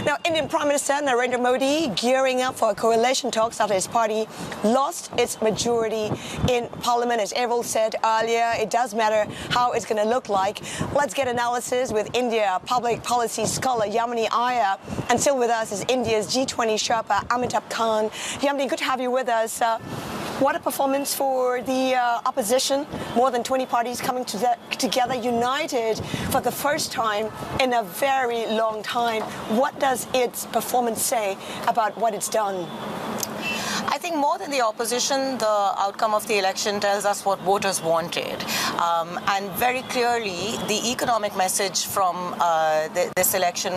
Now, Indian Prime Minister Narendra Modi gearing up for coalition talks after his party lost its majority in Parliament. As Errol said earlier, it does matter how it's going to look like. Let's get analysis with India public policy scholar Yamini Aiyar. And still with us is India's G20 Sherpa, Amitabh Kant. Yamini, good to have you with us. What a performance for the opposition. More than 20 parties coming together, united for the first time in a very long time. What does its performance say about what it's done? I think more than the opposition, the outcome of the election tells us what voters wanted. And very clearly, the economic message from this election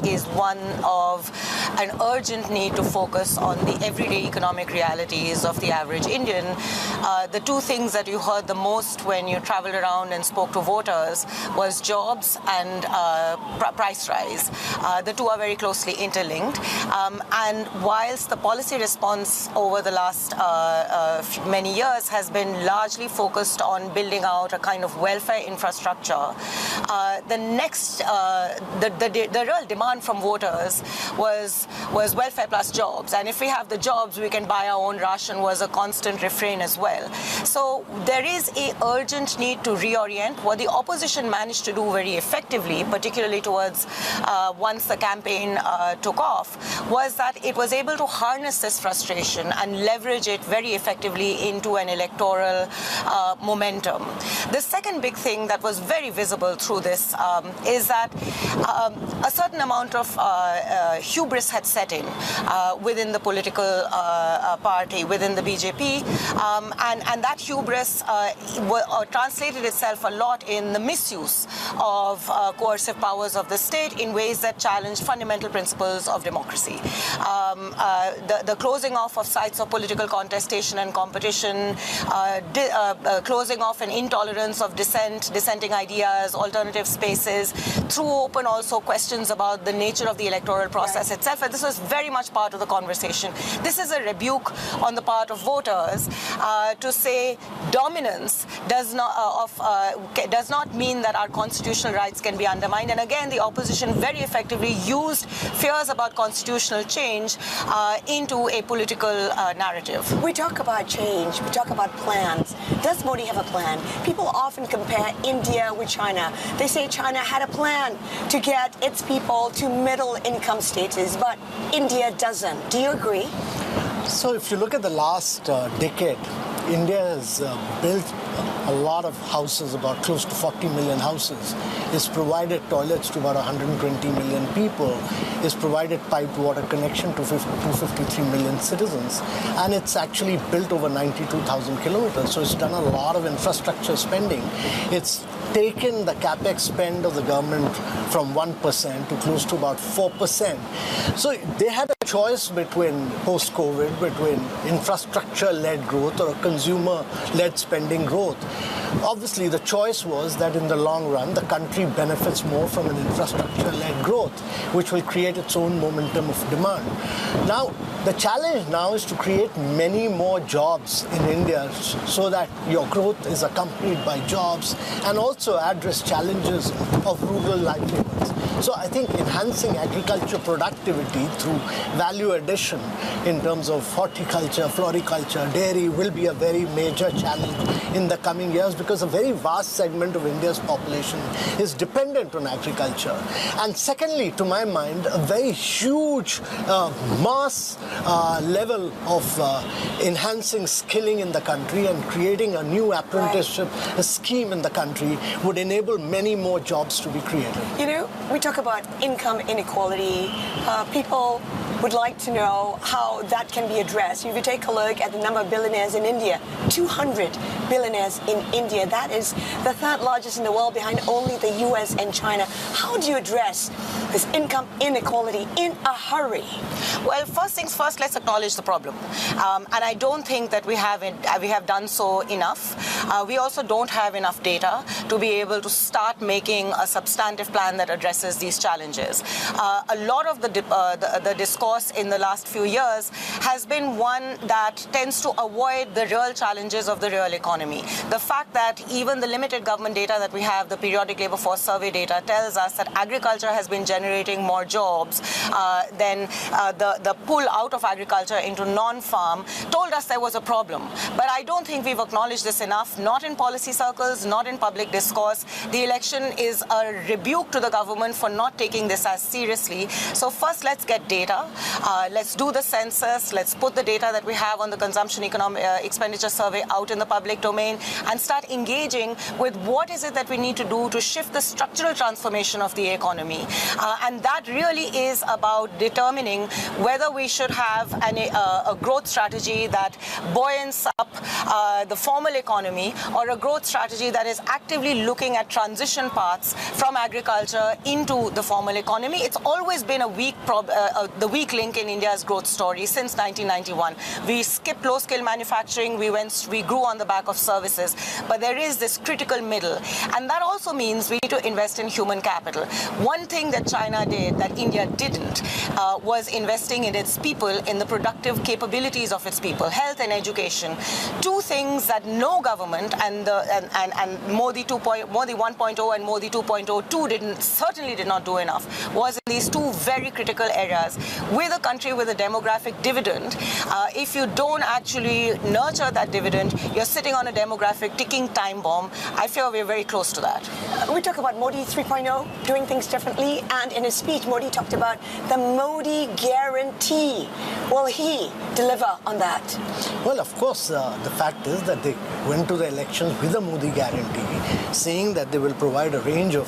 is one of an urgent need to focus on the everyday economic realities of the average Indian. The two things that you heard the most when you traveled around and spoke to voters was jobs and price rise. The two are very closely interlinked. And whilst the policy response over the last many years has been largely focused on building out a kind of welfare infrastructure, the real demand from voters was welfare plus jobs. And if we have the jobs, we can buy our own ration was a constant refrain as well. So there is a urgent need to reorient. What the opposition managed to do very effectively, particularly towards once the campaign took off, was that it was able to harness this frustration and leverage it very effectively into an electoral momentum. The second big thing that was very visible through this is that a certain amount of hubris had set in within the political party, within the BJP, and that hubris translated itself a lot in the misuse of coercive powers of the state in ways that challenged fundamental principles of democracy. The closing off of sites of political contestation and competition, closing off an intolerance of dissenting ideas, alternative spaces, threw open also questions about the nature of the electoral process itself. And this was very much part of the conversation. This is a rebuke on the part of voters to say dominance does not mean that our constitutional rights can be undermined. And again, the opposition very effectively used fears about constitutional change into a political narrative. We talk about change, we talk about plans. Does Modi have a plan? People often compare India with China. They say China had a plan to get its people to middle income status, but India doesn't. Do you agree? So if you look at the last decade, India has built a lot of houses, about close to 40 million houses. It's provided toilets to about 120 million people. It's provided piped water connection to 253 million citizens. And it's actually built over 92,000 kilometers. So it's done a lot of infrastructure spending. It's taken the capex spend of the government from 1% to close to about 4%. So they had a choice between post-COVID, between infrastructure-led growth or consumer-led spending growth. Obviously, the choice was that in the long run, the country benefits more from an infrastructure-led growth, which will create its own momentum of demand. Now, the challenge now is to create many more jobs in India so that your growth is accompanied by jobs and also address challenges of rural livelihoods. So I think enhancing agriculture productivity through value addition in terms of horticulture, floriculture, dairy will be a very major challenge in the coming years because a very vast segment of India's population is dependent on agriculture. And secondly, to my mind, a very huge mass level of enhancing skilling in the country and creating a new apprenticeship scheme in the country would enable many more jobs to be created. You know, we talk about income inequality. People would like to know how that can be addressed. If you take a look at the number of billionaires in India, 200 billionaires in India. That is the third largest in the world behind only the US and China. How do you address this income inequality in a hurry? Well, first things first, let's acknowledge the problem. And I don't think that we have done so enough. We also don't have enough data to be able to start making a substantive plan that addresses these challenges. A lot of the discourse in the last few years has been one that tends to avoid the real challenges of the real economy. The fact that even the limited government data that we have, the periodic labor force survey data, tells us that agriculture has been generating more jobs, then the pull out of agriculture into non-farm told us there was a problem. But I don't think we've acknowledged this enough, not in policy circles, not in public discourse. The election is a rebuke to the government for not taking this as seriously. So first, let's get data. Let's do the census. Let's put the data that we have on the consumption expenditure survey out in the public domain and start engaging with what is it that we need to do to shift the structural transformation of the economy. And that really is about determining whether we should have a growth strategy that buoyants up the formal economy, or a growth strategy that is actively looking at transition paths from agriculture into the formal economy. It's always been the weak link in India's growth story since 1991. We skipped low-skill manufacturing, we grew on the back of services, but there is this critical middle, and that also means we need to invest in human capital. One thing that China did that India didn't was investing in its people, in the productive capabilities of its people, health and education. Two things that no government and Modi 1.0 and Modi 2.0 certainly did not do enough, was in these two very critical areas. With a country with a demographic dividend, if you don't actually nurture that dividend, you're sitting on a demographic ticking time bomb. I fear we're very close to that. We talk about Modi 3.0, doing things differently, and in his speech, Modi talked about the Modi guarantee. Will he deliver on that? Well, of course, the fact is that they went to the elections with a Modi guarantee, saying that they will provide a range of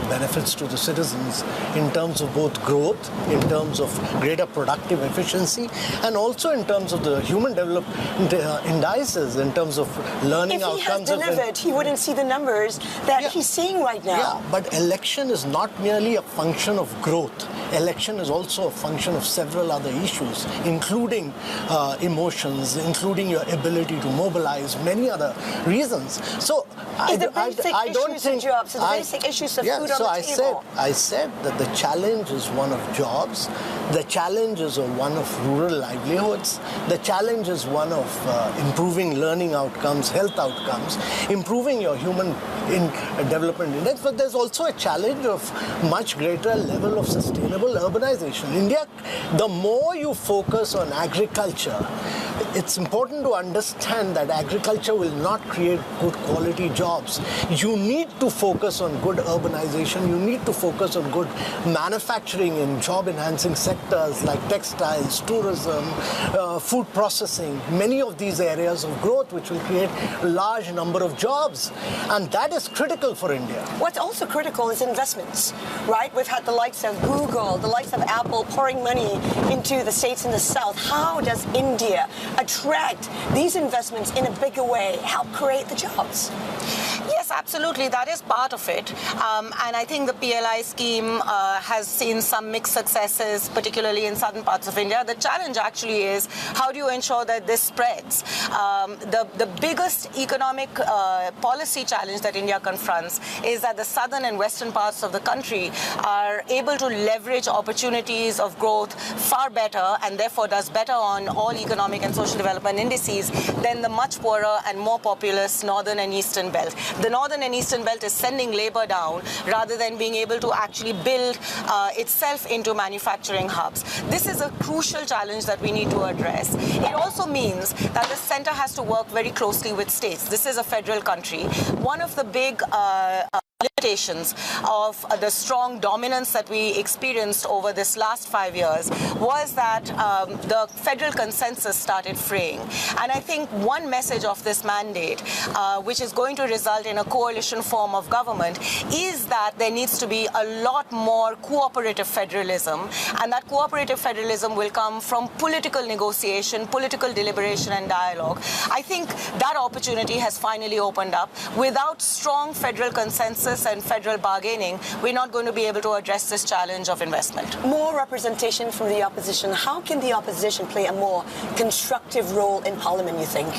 benefits to the citizens in terms of both growth, in terms of greater productive efficiency, and also in terms of the human development indices, in terms of learning outcomes. If he has delivered, he wouldn't see the numbers that he's seeing right now. Yeah, but election is not merely a function of growth. Election is also a function of several other issues, including emotions, including your ability to mobilize, many other reasons. So I don't think jobs, the basic issues of food on the table. I said that the challenge is one of jobs, the challenge is one of rural livelihoods, the challenge is one of improving learning outcomes, health outcomes, improving your human development index, but there's also a challenge of much greater level of sustainable urbanization. India, the more you focus on agriculture, it's important to understand that agriculture will not create good quality jobs. You need to focus on good urbanization. You need to focus on good manufacturing in job-enhancing sectors like textiles, tourism, food processing, many of these areas of growth which will create a large number of jobs. And that is critical for India. What's also critical is investments, right? We've had the likes of Google, the likes of Apple pouring money into the states in the south. How does India attract these investments in a bigger way, help create the jobs? Yes, absolutely. That is part of it. And I think the PLI scheme has seen some mixed successes, particularly in southern parts of India. The challenge actually is how do you ensure that this spreads? The biggest economic policy challenge that India confronts is that the southern and western parts of the country are able to leverage opportunities of growth far better, and therefore does better on all economic and social development indices than the much poorer and more populous northern and eastern belt. The northern and eastern belt is sending labor down rather than being able to actually build itself into manufacturing hubs. This is a crucial challenge that we need to address. It also means that the center has to work very closely with states. This is a federal country. One of the big limitations of the strong dominance that we experienced over this last 5 years was that the federal consensus started fraying. And I think one message of this mandate, which is going to result in a coalition form of government, is that there needs to be a lot more cooperative federalism, and that cooperative federalism will come from political negotiation, political deliberation and dialogue. I think that opportunity has finally opened up. Without strong federal consensus and federal bargaining, we're not going to be able to address this challenge of investment. More representation from the opposition. How can the opposition play a more constructive role in Parliament, you think?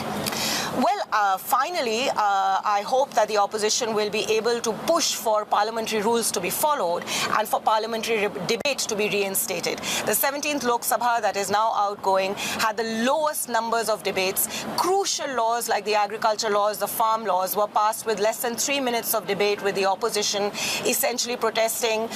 Well, finally, I hope that the opposition will be able to push for parliamentary rules to be followed and for parliamentary debate to be reinstated. The 17th Lok Sabha that is now outgoing had the lowest numbers of debates. Crucial laws like the agriculture laws, the farm laws were passed with less than 3 minutes of debate, with the opposition essentially protesting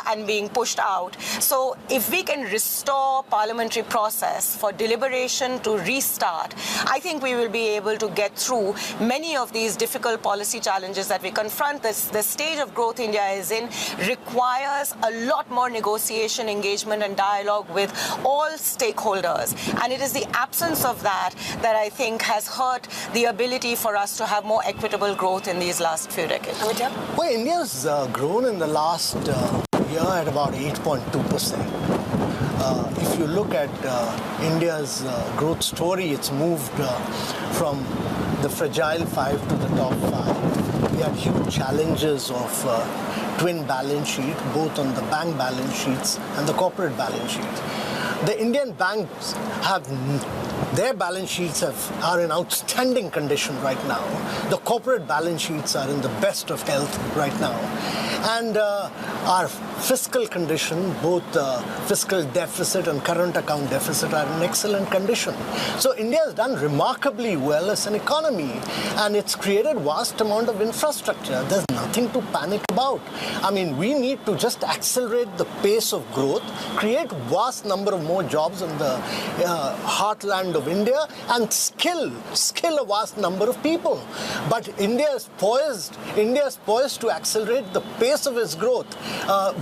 and being pushed out. So if we can restore parliamentary process for deliberation to restart, I think we will be able to get through many of these difficult policy challenges that we confront. The stage of growth India is in requires a lot more negotiation, engagement and dialogue with all stakeholders. And it is the absence of that that I think has hurt the ability for us to have more equitable growth in these last few decades. Amitabh? Well, India's grown in the last year at about 8.2%. If you look at India's growth story, it's moved from the fragile 5 to the top 5. We had huge challenges of twin balance sheet, both on the bank balance sheets and the corporate balance sheet. The Indian banks have their balance sheets are in outstanding condition right now. The corporate balance sheets are in the best of health right now. And our fiscal condition, both fiscal deficit and current account deficit, are in excellent condition. So India has done remarkably well as an economy, and it's created vast amount of infrastructure. There's nothing to panic about. I mean, we need to just accelerate the pace of growth, create vast number of more jobs in the heartland of India, and skill a vast number of people. But India is poised to accelerate the pace of its growth.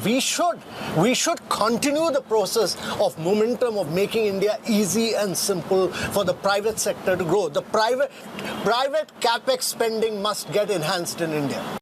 We should continue the process of momentum of making India easy and simple for the private sector to grow. The private capex spending must get enhanced in India.